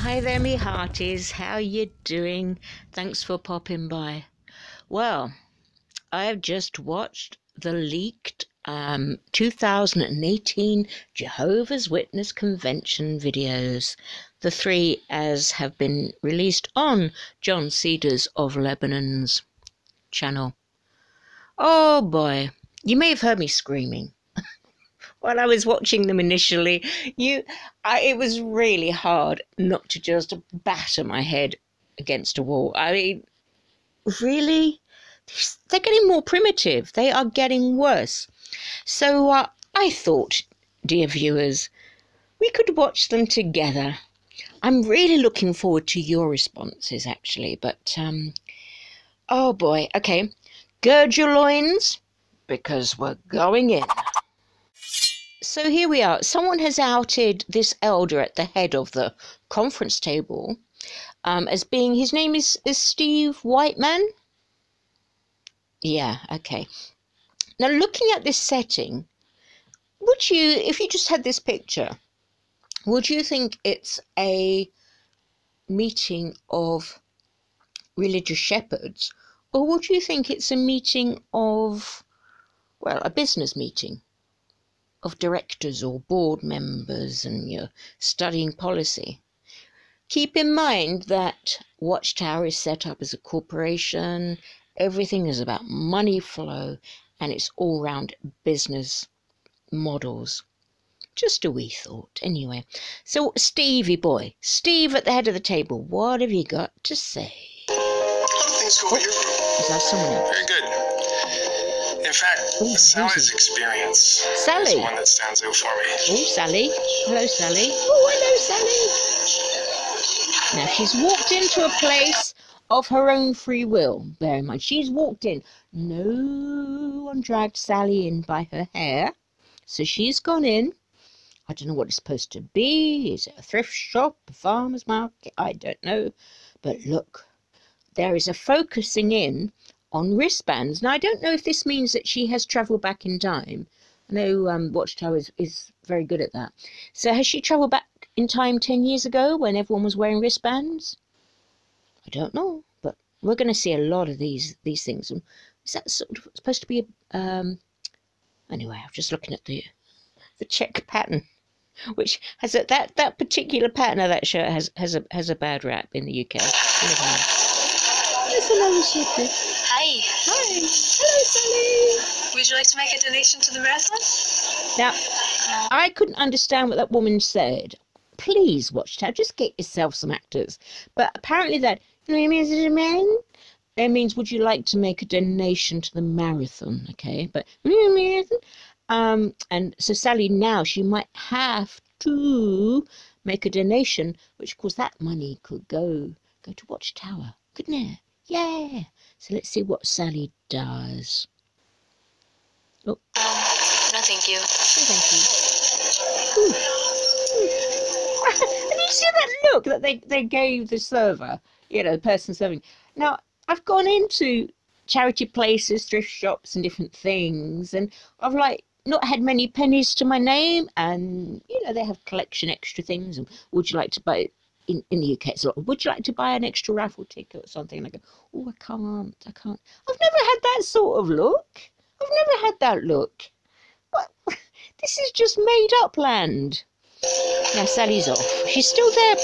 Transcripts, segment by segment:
Hi there, me hearties. How you doing? Thanks for popping by. Well, I have just watched the leaked 2018 Jehovah's Witness Convention videos. The three as have been released on John Cedars of Lebanon's channel. Oh boy, you may have heard me screaming while I was watching them initially. It was really hard not to just batter my head against a wall. I mean, really? They're getting more primitive. They are getting worse. So I thought, dear viewers, we could watch them together. I'm really looking forward to your responses, actually. But, oh boy. Okay, gird your loins, because we're going in. So here we are. Someone has outed this elder at the head of the conference table as being, his name is Steve Whiteman. Yeah, okay. Now, looking at this setting, would you, if you just had this picture, would you think it's a meeting of religious shepherds, or would you think it's a meeting of, well, a business meeting of directors or board members, and you're studying policy? Keep in mind that Watchtower is set up as a corporation. Everything is about money flow, and it's all round business models. Just a wee thought, anyway. So, Stevie boy, Steve at the head of the table, what have you got to say? How do things go with your group? Is that someone else? Very good. In fact, Sally's experience Sally. is one that stands out for me. Oh, Sally. Hello, Sally. Oh, hello, Sally. Now, she's walked into a place of her own free will. Bear in mind, she's walked in. No one dragged Sally in by her hair. So she's gone in. I don't know what it's supposed to be. Is it a thrift shop, a farmer's market? I don't know. But look, there is a focusing in on wristbands. Now, I don't know if this means that she has travelled back in time. I know Watchtower is very good at that. So has she travelled back in time 10 years ago when everyone was wearing wristbands? I don't know, but we're going to see a lot of these things. And is that sort of supposed to be a... Anyway, I'm just looking at the check pattern, which has that particular pattern of that shirt has a bad rap in the UK. Hello, Suzy. Hi. Hi. Hello, Sally. Would you like to make a donation to the marathon? Now, I couldn't understand what that woman said. Please, Watchtower, just get yourself some actors. But apparently that, it means, would you like to make a donation to the marathon? Okay, but and so Sally now, she might have to make a donation, which of course that money could go to Watchtower, couldn't it? Yeah. So let's see what Sally does. Oh. No, thank you. Oh, thank you. And you see that look that they gave the server, the person serving. Now, I've gone into charity places, thrift shops and different things, and I've not had many pennies to my name, and they have collection extra things, and would you like to buy in the UK it's a lot, would you like to buy an extra raffle ticket or something? And I go, oh, I can't. I've never had that sort of look. I've never had that look. What? This is just made up land. Now Sally's off. She's still there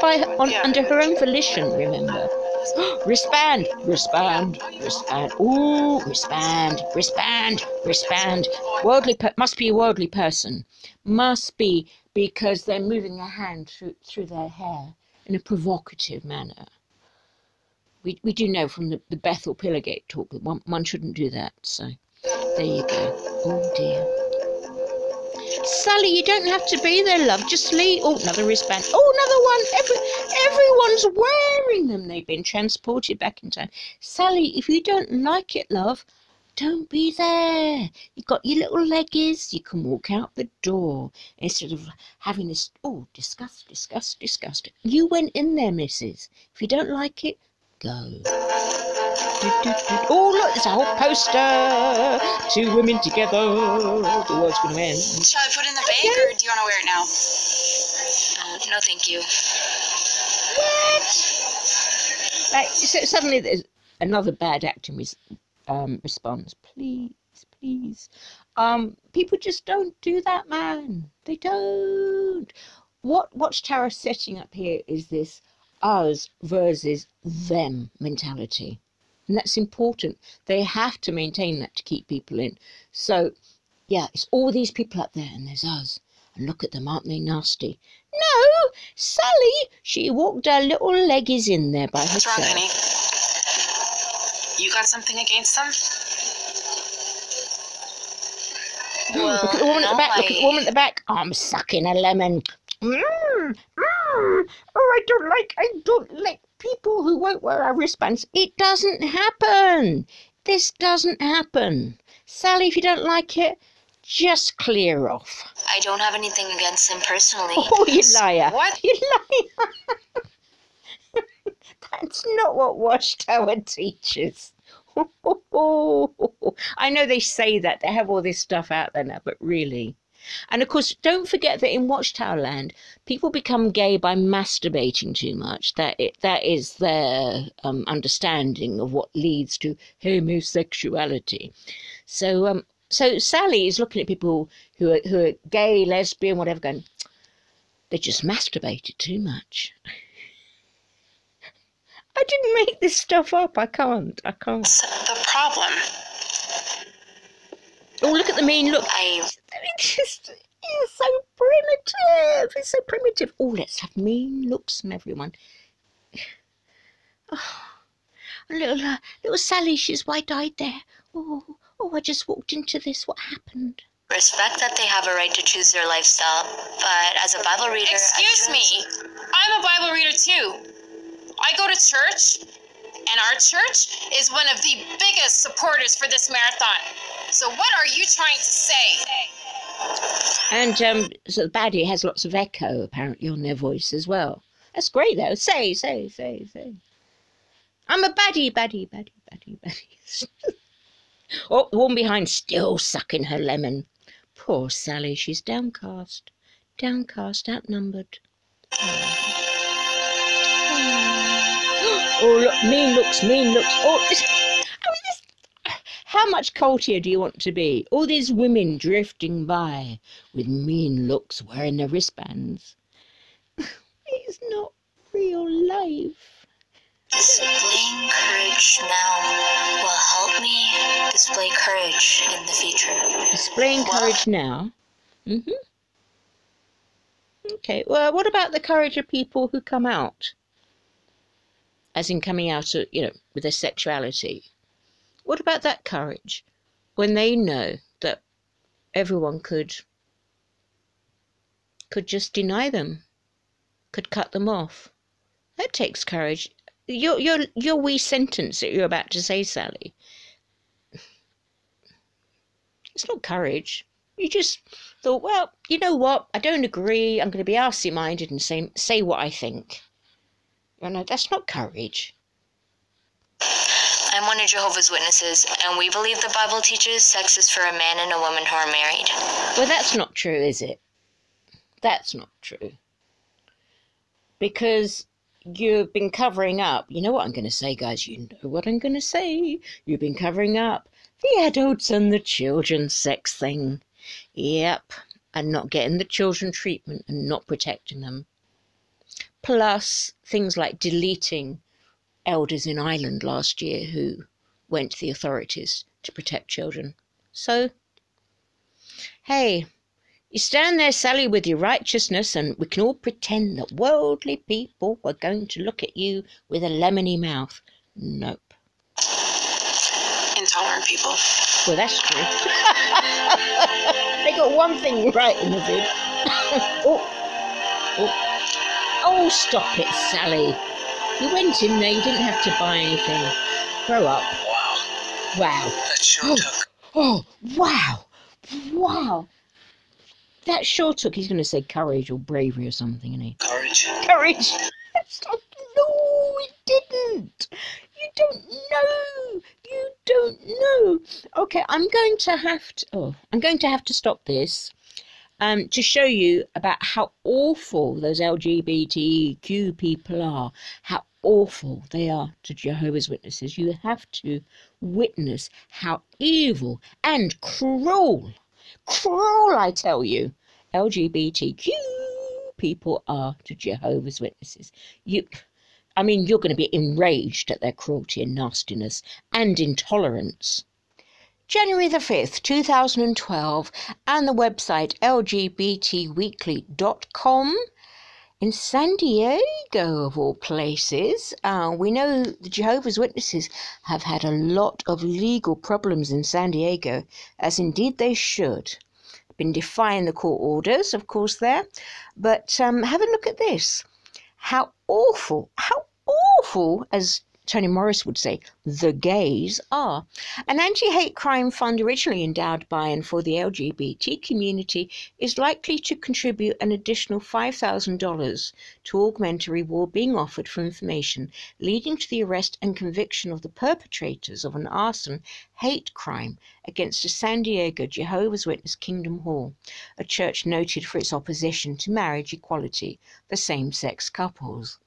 under her own volition, remember. Wristband. Ooh, wristband. Must be a worldly person. Must be, because they're moving their hand through their hair in a provocative manner. We do know from the Bethel Pillargate talk that one shouldn't do that. So there you go. Oh dear. Sally, you don't have to be there, love. Just leave. Oh, another wristband. Oh, another one. Everyone's wearing them. They've been transported back in time. Sally, if you don't like it, love, don't be there. You've got your little leggies. You can walk out the door instead of having this, disgust. You went in there, missus. If you don't like it, go. Oh, look, there's a whole poster. Two women together. The world's going to end. Shall I put it in the bag, or do you want to wear it now? No, thank you. What? Like, so suddenly there's another bad acting response. Please, please. People just don't do that, man. They don't. What Watchtower's setting up here is this us versus them mentality. And that's important. They have to maintain that to keep people in. So, yeah, it's all these people up there and there's us. And look at them, aren't they nasty? No, Sally, she walked her little leggies in there by herself. What's wrong, honey? You got something against them? Well, look at the woman at the back. no, Look at the woman at the back. I'm sucking a lemon. Oh, I don't like people who won't wear our wristbands. It doesn't happen. This doesn't happen. Sally, if you don't like it, just clear off. I don't have anything against him personally. Oh, you liar. What? You liar. That's not what Watchtower teaches. I know they say that. They have all this stuff out there now, but really. And of course, don't forget that in Watchtower land, people become gay by masturbating too much. That is their understanding of what leads to homosexuality. So Sally is looking at people who are gay, lesbian, whatever, going, they just masturbated too much. I didn't make this stuff up. I can't. The problem. Oh, look at the mean look. It's so primitive. It's so primitive. Oh, let's have mean looks from everyone. Oh, little Sally, she's wide-eyed there. Oh, I just walked into this. What happened? Respect that they have a right to choose their lifestyle, but as a Bible reader... Excuse me. I'm a Bible reader too. I go to church, and our church is one of the biggest supporters for this marathon. So what are you trying to say? And so the baddie has lots of echo, apparently, on their voice as well. That's great, though. Say. I'm a baddie. Oh, the one behind still sucking her lemon. Poor Sally, she's downcast, outnumbered. Oh, look, mean looks. Oh, how much cultier do you want to be? All these women drifting by with mean looks, wearing their wristbands. It's not real life. Displaying courage now will help me display courage in the future. Displaying courage now? Mm-hmm. Okay, well, what about the courage of people who come out? As in coming out, with their sexuality. What about that courage when they know that everyone could just deny them, could cut them off? That takes courage. Your wee sentence that you're about to say, Sally, it's not courage. You just thought, well, you know what? I don't agree. I'm going to be arsey-minded and say what I think. No, that's not courage. I'm one of Jehovah's Witnesses, and we believe the Bible teaches sex is for a man and a woman who are married. Well, that's not true, is it? That's not true. Because you've been covering up. You know what I'm going to say, guys? You know what I'm going to say. You've been covering up the adults and the children sex thing. Yep. And not getting the children treatment and not protecting them. Plus things like deleting elders in Ireland last year who went to the authorities to protect children. So, hey, you stand there, Sally, with your righteousness, and we can all pretend that worldly people were going to look at you with a lemony mouth. Nope. Intolerant people. Well, that's true. They got one thing right in the vid. Oh, stop it, Sally. You went in there, you didn't have to buy anything. Grow up. Wow. That sure took. Oh, wow. That sure took, he's going to say courage or bravery or something, isn't he? Courage. No, it didn't. You don't know. Okay, I'm going to have to stop this. to show you about how awful those LGBTQ people are, how awful they are to Jehovah's Witnesses. You have to witness how evil and cruel, I tell you, LGBTQ people are to Jehovah's Witnesses. You're going to be enraged at their cruelty and nastiness and intolerance. January the 5th, 2012, and the website lgbtweekly.com. In San Diego, of all places, we know the Jehovah's Witnesses have had a lot of legal problems in San Diego, as indeed they should. Been defying the court orders, of course, there. But have a look at this. How awful, as Toni Morris would say, the gays are. An anti-hate crime fund originally endowed by and for the LGBT community is likely to contribute an additional $5,000 to augment a reward being offered for information leading to the arrest and conviction of the perpetrators of an arson hate crime against a San Diego Jehovah's Witness Kingdom Hall, a church noted for its opposition to marriage equality for same-sex couples.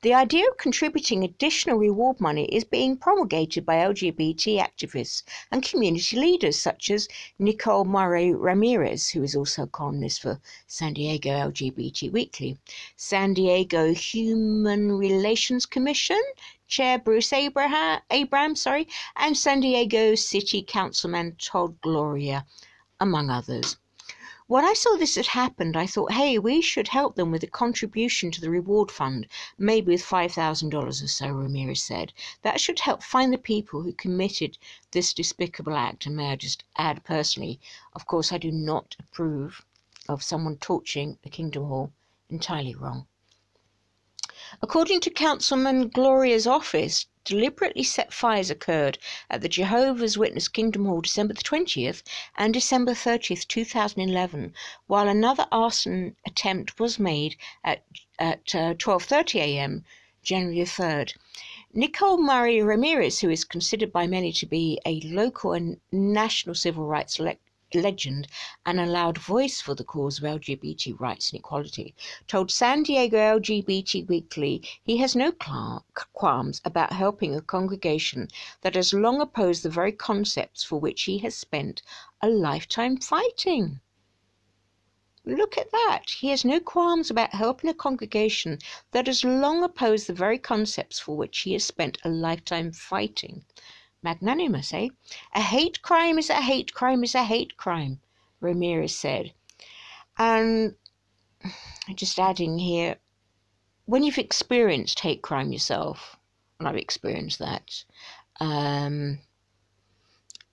The idea of contributing additional reward money is being promulgated by LGBT activists and community leaders such as Nicole Murray Ramirez, who is also a columnist for San Diego LGBT Weekly, San Diego Human Relations Commission Chair Bruce Abraham, and San Diego City Councilman Todd Gloria, among others. When I saw this had happened, I thought, hey, we should help them with a contribution to the reward fund, maybe with $5,000 or so, Ramirez said. That should help find the people who committed this despicable act. And may I just add personally, of course, I do not approve of someone torching the Kingdom Hall. Entirely wrong. According to Councilman Gloria's office, deliberately set fires occurred at the Jehovah's Witness Kingdom Hall December the 20th and December 30th, 2011, while another arson attempt was made at 12:30 a.m. January 3rd. Nicole Murray Ramirez, who is considered by many to be a local and national civil rights legend and a loud voice for the cause of LGBT rights and equality, told San Diego LGBT Weekly he has no qualms about helping a congregation that has long opposed the very concepts for which he has spent a lifetime fighting. Look at that. He has no qualms about helping a congregation that has long opposed the very concepts for which he has spent a lifetime fighting. Magnanimous, eh? A hate crime is a hate crime is a hate crime, Ramirez said. And just adding here, when you've experienced hate crime yourself, and I've experienced that,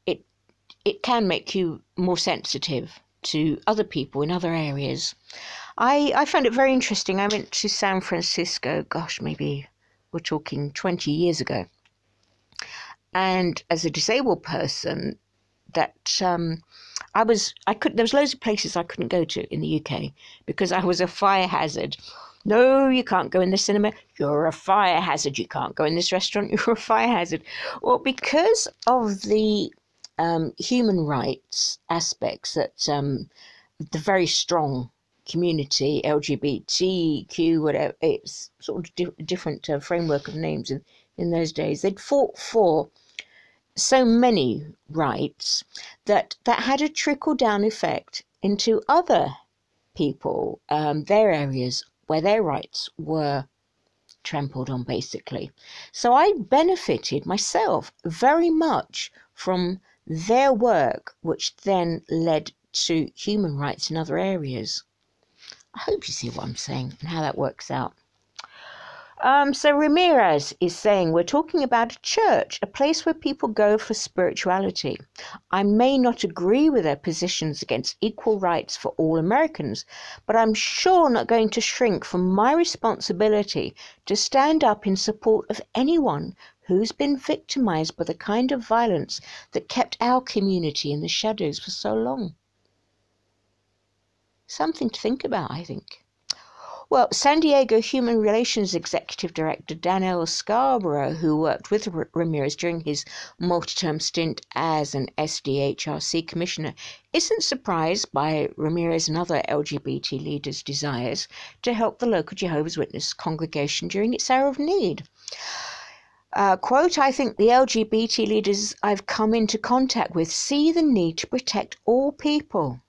it can make you more sensitive to other people in other areas. I found it very interesting. I went to San Francisco, maybe we're talking 20 years ago. And as a disabled person, that there was loads of places I couldn't go to in the UK because I was a fire hazard. No, you can't go in the cinema. You're a fire hazard. You can't go in this restaurant. You're a fire hazard. Well, because of the human rights aspects that the very strong community, LGBTQ, whatever, it's sort of different framework of names in those days. They'd fought for so many rights that had a trickle-down effect into other people, their areas where their rights were trampled on, basically. So I benefited myself very much from their work, which then led to human rights in other areas. I hope you see what I'm saying and how that works out. So Ramirez is saying we're talking about a church, a place where people go for spirituality. I may not agree with their positions against equal rights for all Americans, but I'm sure not going to shrink from my responsibility to stand up in support of anyone who's been victimized by the kind of violence that kept our community in the shadows for so long. Something to think about, I think. Well, San Diego Human Relations Executive Director Daniel Scarborough, who worked with Ramirez during his multi-term stint as an SDHRC commissioner, isn't surprised by Ramirez and other LGBT leaders' desires to help the local Jehovah's Witness congregation during its hour of need. Quote, I think the LGBT leaders I've come into contact with see the need to protect all people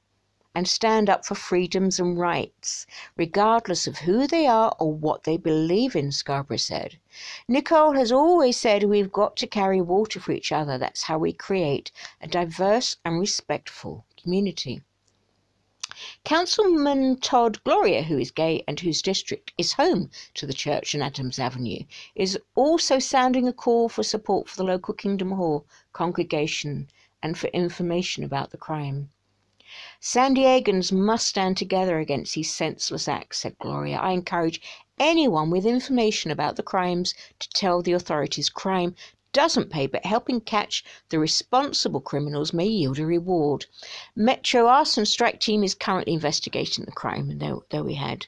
and stand up for freedoms and rights, regardless of who they are or what they believe in, Scarborough said. Nicole has always said we've got to carry water for each other. That's how we create a diverse and respectful community. Councilman Todd Gloria, who is gay and whose district is home to the church on Adams Avenue, is also sounding a call for support for the local Kingdom Hall congregation and for information about the crime. San Diegans must stand together against these senseless acts, said Gloria. I encourage anyone with information about the crimes to tell the authorities. Crime doesn't pay, but helping catch the responsible criminals may yield a reward. Metro Arson Strike Team is currently investigating the crime, and there we had.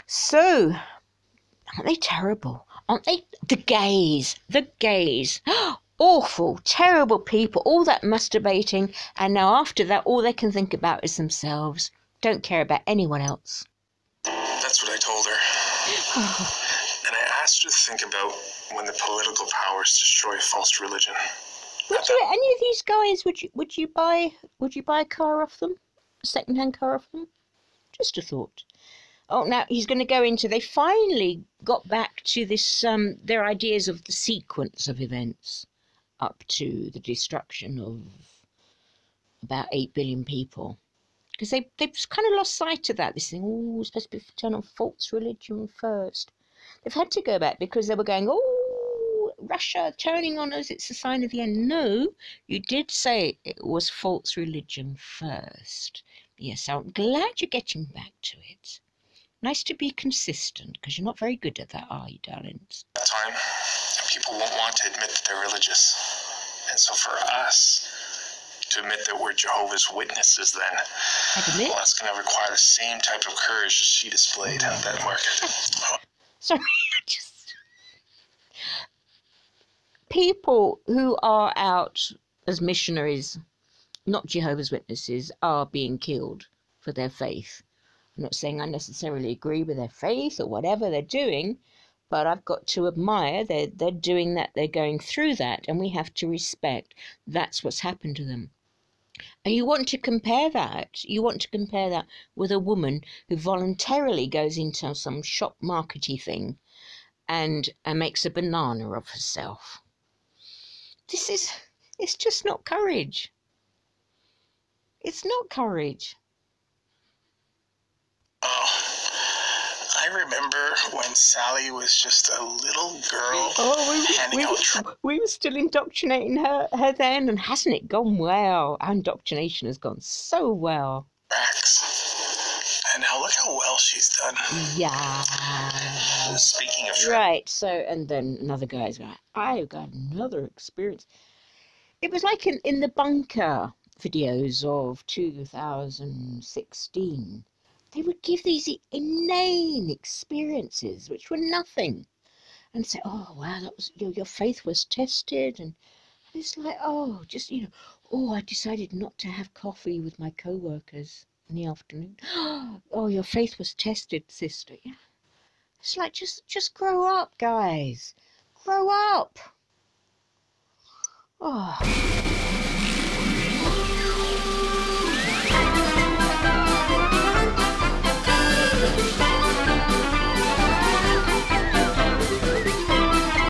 So, aren't they terrible? Aren't they? The gays. Awful, terrible people, all that masturbating, and now after that all they can think about is themselves. Don't care about anyone else. That's what I told her. And I asked her to think about when the political powers destroy false religion. Would you, any of these guys, would you buy a car off them? A second-hand car off them? Just a thought. Oh, now he's going to go into, they finally got back to this, their ideas of the sequence of events up to the destruction of about 8 billion people. Because they've kind of lost sight of that, this thing, oh, it's supposed to be turn on false religion first. They've had to go back because they were going, oh, Russia turning on us, it's a sign of the end. No, you did say it was false religion first. Yes, I'm glad you're getting back to it. Nice to be consistent, because you're not very good at that, are you, darlings? That time, people won't want to admit that they're religious. And so for us to admit that we're Jehovah's Witnesses then, well, that's going to require the same type of courage as she displayed at that market. Sorry, people who are out as missionaries, not Jehovah's Witnesses, are being killed for their faith. I'm not saying I necessarily agree with their faith or whatever they're doing, but I've got to admire they're doing that, they're going through that, and we have to respect that's what's happened to them. And you want to compare that with a woman who voluntarily goes into some shop markety thing and makes a banana of herself. It's just not courage. It's not courage. I remember when Sally was just a little girl. We were still indoctrinating her then, and hasn't it gone well? Our indoctrination has gone so well. And now look how well she's done. Yeah. Speaking of right, so, and then another guy's like, I've got another experience. It was like in the bunker videos of 2016. They would give these inane experiences, which were nothing, and say, oh, wow, that was your faith was tested. And it's like, oh, just, I decided not to have coffee with my co-workers in the afternoon. Oh, your faith was tested, sister. Yeah. It's like, just grow up, guys. Grow up. Oh.